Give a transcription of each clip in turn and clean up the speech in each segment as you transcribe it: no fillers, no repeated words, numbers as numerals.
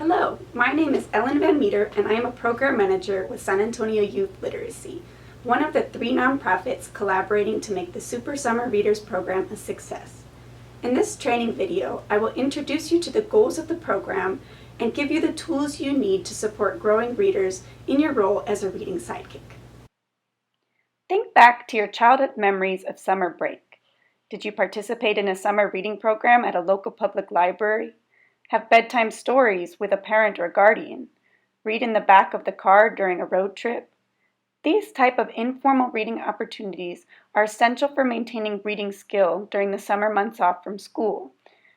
Hello, my name is Ellen Van Meter and I am a program manager with San Antonio Youth Literacy, one of the 3 nonprofits collaborating to make the Super Summer Readers program a success. In this training video, I will introduce you to the goals of the program and give you the tools you need to support growing readers in your role as a reading sidekick. Think back to your childhood memories of summer break. Did you participate in a summer reading program at a local public library? Have bedtime stories with a parent or guardian? Read in the back of the car during a road trip? These type of informal reading opportunities are essential for maintaining reading skill during the summer months off from school.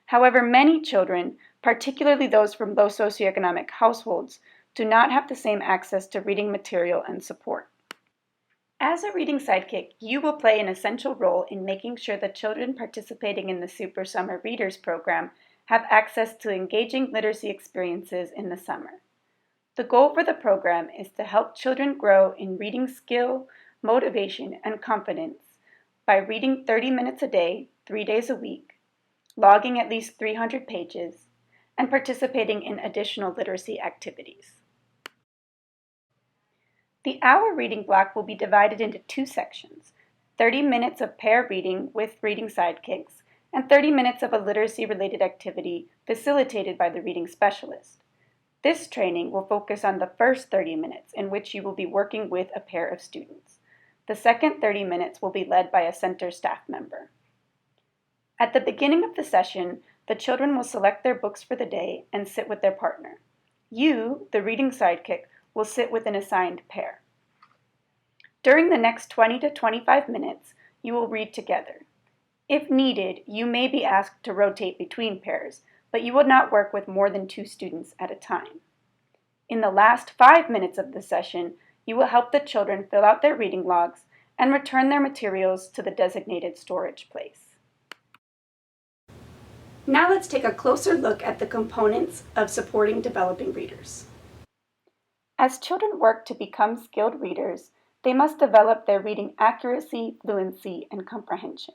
However, many children, particularly those from low socioeconomic households, do not have the same access to reading material and support. As a reading sidekick, you will play an essential role in making sure the children participating in the Super Summer Readers program have access to engaging literacy experiences in the summer. The goal for the program is to help children grow in reading skill, motivation, and confidence by reading 30 minutes a day, 3 days a week, logging at least 300 pages, and participating in additional literacy activities. The hour reading block will be divided into 2 sections, 30 minutes of pair reading with reading sidekicks, and 30 minutes of a literacy-related activity facilitated by the reading specialist. This training will focus on the first 30 minutes in which you will be working with a pair of students. The second 30 minutes will be led by a center staff member. At the beginning of the session, the children will select their books for the day and sit with their partner. You, the reading sidekick, will sit with an assigned pair. During the next 20 to 25 minutes, you will read together. If needed, you may be asked to rotate between pairs, but you will not work with more than 2 students at a time. In the last 5 minutes of the session, you will help the children fill out their reading logs and return their materials to the designated storage place. Now let's take a closer look at the components of supporting developing readers. As children work to become skilled readers, they must develop their reading accuracy, fluency, and comprehension.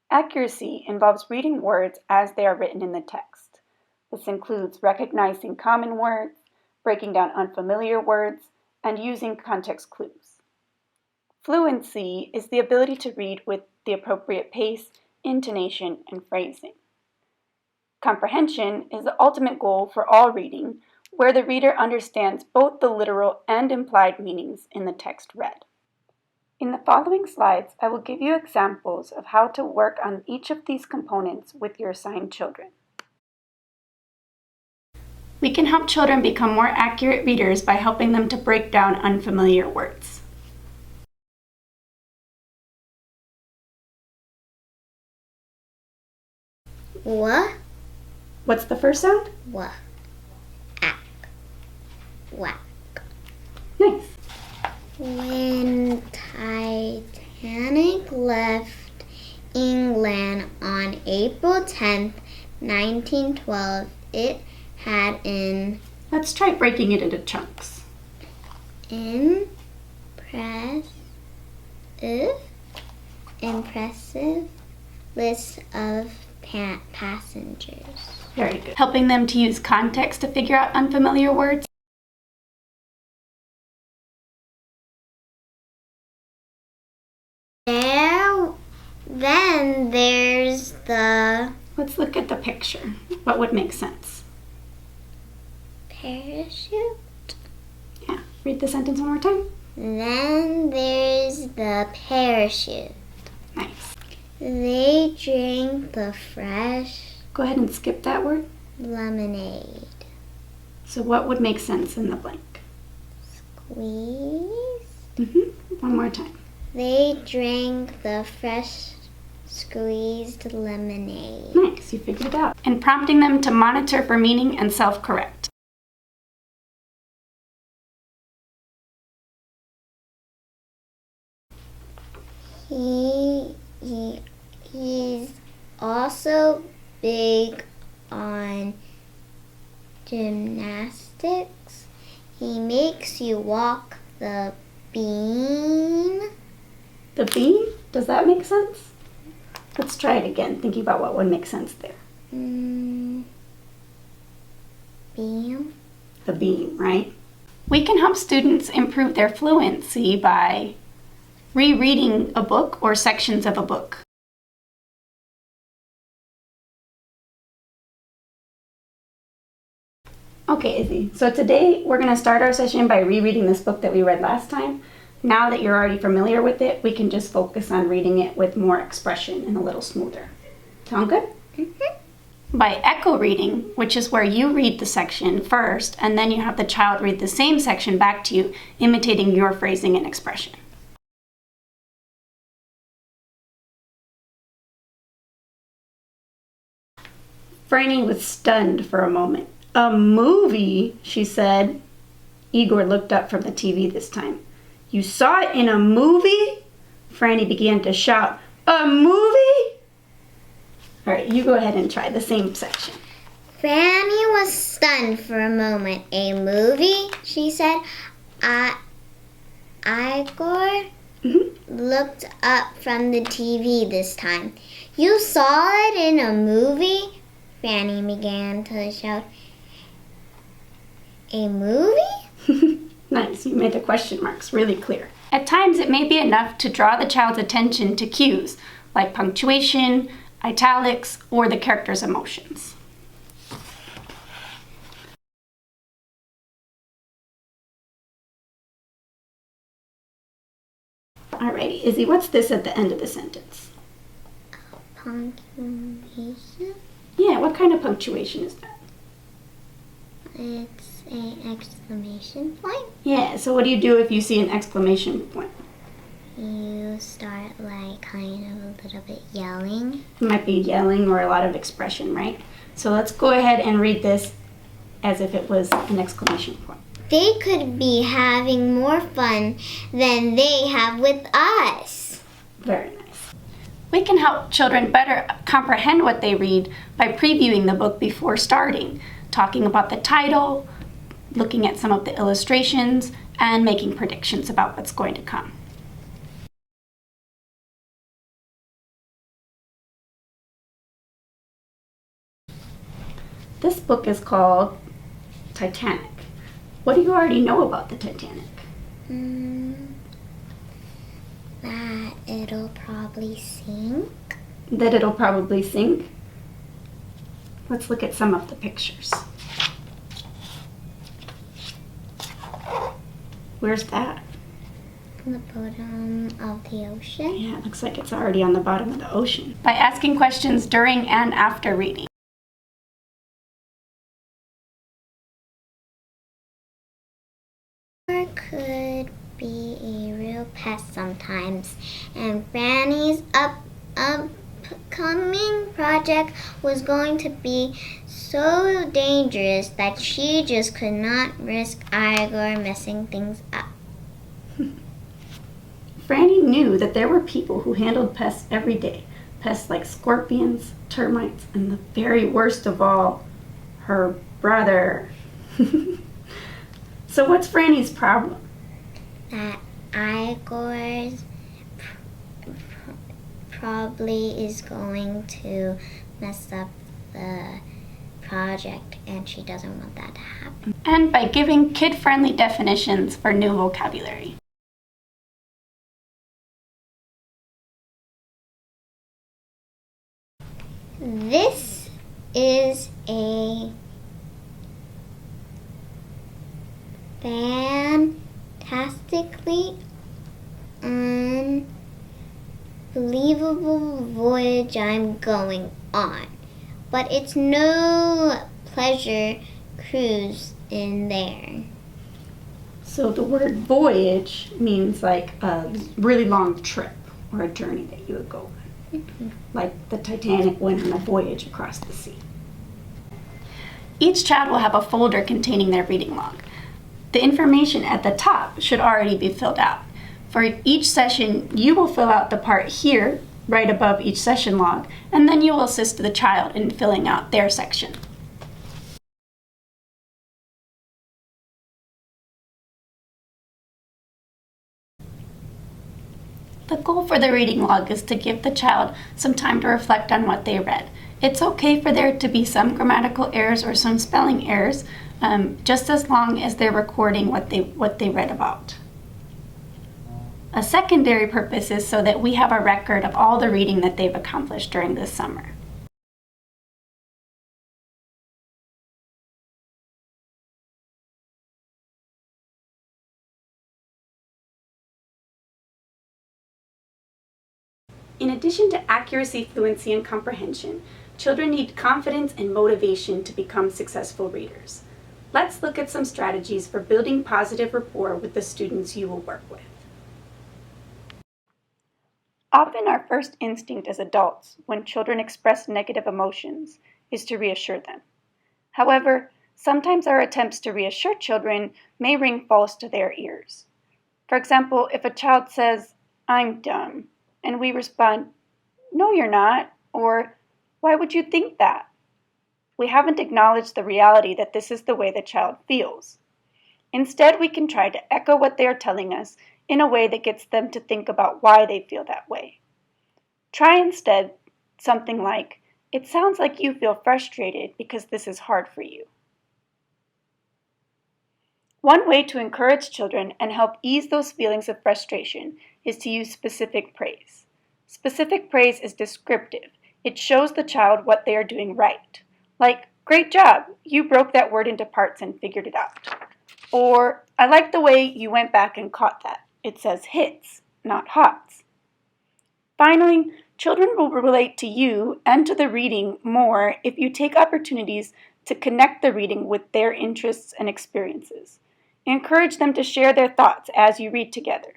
Accuracy involves reading words as they are written in the text. This includes recognizing common words, breaking down unfamiliar words, and using context clues. Fluency is the ability to read with the appropriate pace, intonation, and phrasing. Comprehension is the ultimate goal for all reading, where the reader understands both the literal and implied meanings in the text read. In the following slides, I will give you examples of how to work on each of these components with your assigned children. We can help children become more accurate readers by helping them to break down unfamiliar words. Wha. What's the first sound? Wha. Ack. Whack. Nice. When Titanic left England on April 10th, 1912, it had an Let's try breaking it into chunks. impressive list of passengers. Very good. Helping them to use context to figure out unfamiliar words. Then there's the Let's look at the picture. What would make sense? parachute. Yeah, read the sentence one more time. Then there's the parachute. Nice. They drank the fresh Go ahead and skip that word. lemonade. So what would make sense in the blank? Squeeze. One more time. They drank the fresh squeezed lemonade. Nice, you figured it out. And prompting them to monitor for meaning and self-correct. He's also big on gymnastics. He makes you walk the beam. The beam? Does that make sense? Let's try it again, thinking about what would make sense there. beam. The beam, right? We can help students improve their fluency by rereading a book or sections of a book. Okay, Izzy, so today we're going to start our session by rereading this book that we read last time. Now that you're already familiar with it, we can just focus on reading it with more expression and a little smoother. Sound good? Mm-hmm. By echo reading, which is where you read the section first, and then you have the child read the same section back to you, imitating your phrasing and expression. Franny was stunned for a moment. "A movie?" she said. Igor looked up from the TV this time. "You saw it in a movie?" Franny began to shout. "A movie?" All right, you go ahead and try the same section. Franny was stunned for a moment. "A movie?" she said. Igor looked up from the TV this time. "You saw it in a movie?" Franny began to shout. "A movie?" Nice, you made the question marks really clear. At times, it may be enough to draw the child's attention to cues like punctuation, italics, or the character's emotions. Alrighty, Izzy, what's this at the end of the sentence? Punctuation? Yeah, what kind of punctuation is that? It's an exclamation point. Yeah, so what do you do if you see an exclamation point? You start like kind of a little bit yelling. It might be yelling or a lot of expression, right? So let's go ahead and read this as if it was an exclamation point. They could be having more fun than they have with us. Very nice. We can help children better comprehend what they read by previewing the book before starting, talking about the title, looking at some of the illustrations, and making predictions about what's going to come. This book is called Titanic. What do you already know about the Titanic? That it'll probably sink. That it'll probably sink? Let's look at some of the pictures. Where's that? The bottom of the ocean. Yeah, it looks like it's already on the bottom of the ocean. By asking questions during and after reading. Could be a real pest sometimes, and Franny's upcoming project was going to be so dangerous that she just could not risk Igor messing things up. Franny knew that there were people who handled pests every day. Pests like scorpions, termites, and the very worst of all, her brother. So what's Franny's problem? That Igor's probably is going to mess up the project, and she doesn't want that to happen. And by giving kid-friendly definitions for new vocabulary. This is a fantastically unbelievable voyage I'm going on. But it's no pleasure cruise in there. So the word voyage means like a really long trip or a journey that you would go on. Like the Titanic went on a voyage across the sea. Each child will have a folder containing their reading log. The information at the top should already be filled out. For each session, you will fill out the part here, right above each session log, and then you will assist the child in filling out their section. The goal for the reading log is to give the child some time to reflect on what they read. It's okay for there to be some grammatical errors or some spelling errors, just as long as they're recording what they read about. A secondary purpose is so that we have a record of all the reading that they've accomplished during this summer. In addition to accuracy, fluency, and comprehension, children need confidence and motivation to become successful readers. Let's look at some strategies for building positive rapport with the students you will work with. Often our first instinct as adults, when children express negative emotions, is to reassure them. However, sometimes our attempts to reassure children may ring false to their ears. For example, if a child says, "I'm dumb," and we respond, "No, you're not," or "Why would you think that?" we haven't acknowledged the reality that this is the way the child feels. Instead, we can try to echo what they are telling us in a way that gets them to think about why they feel that way. Try instead something like, "It sounds like you feel frustrated because this is hard for you." One way to encourage children and help ease those feelings of frustration is to use specific praise. Specific praise is descriptive. It shows the child what they are doing right. Like, "Great job, you broke that word into parts and figured it out." Or, "I like the way you went back and caught that. It says hits, not hots." Finally, children will relate to you and to the reading more if you take opportunities to connect the reading with their interests and experiences. Encourage them to share their thoughts as you read together.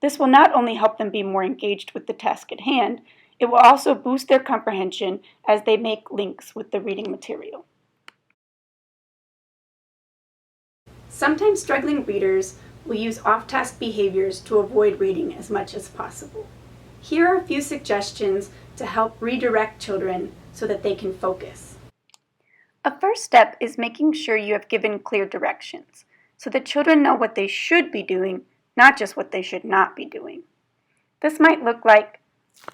This will not only help them be more engaged with the task at hand, it will also boost their comprehension as they make links with the reading material. Sometimes struggling readers will use off-task behaviors to avoid reading as much as possible. Here are a few suggestions to help redirect children so that they can focus. A first step is making sure you have given clear directions, so that children know what they should be doing, not just what they should not be doing. This might look like,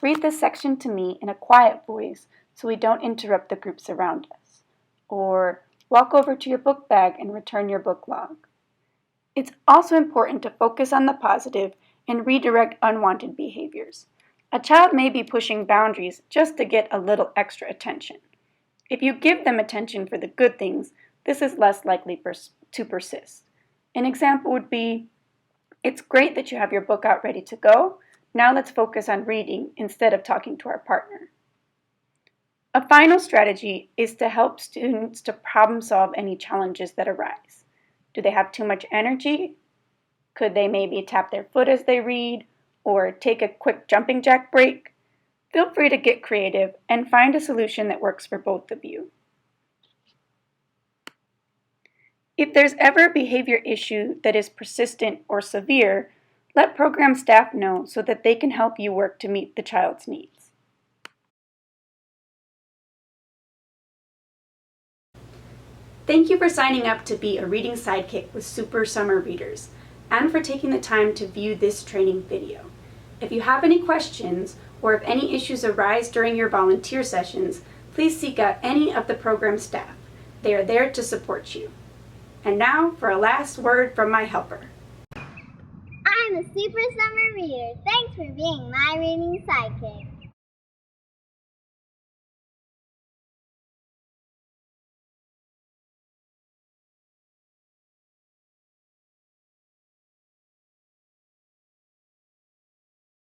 "Read this section to me in a quiet voice so we don't interrupt the groups around us," or "Walk over to your book bag and return your book log." It's also important to focus on the positive and redirect unwanted behaviors. A child may be pushing boundaries just to get a little extra attention. If you give them attention for the good things, this is less likely to persist. An example would be, "It's great that you have your book out ready to go. Now let's focus on reading instead of talking to our partner." A final strategy is to help students to problem solve any challenges that arise. Do they have too much energy? Could they maybe tap their foot as they read, or take a quick jumping jack break? Feel free to get creative and find a solution that works for both of you. If there's ever a behavior issue that is persistent or severe, let program staff know so that they can help you work to meet the child's needs. Thank you for signing up to be a Reading Sidekick with Super Summer Readers, and for taking the time to view this training video. If you have any questions, or if any issues arise during your volunteer sessions, please seek out any of the program staff. They are there to support you. And now for a last word from my helper. I'm a super summer reader. Thanks for being my reading sidekick.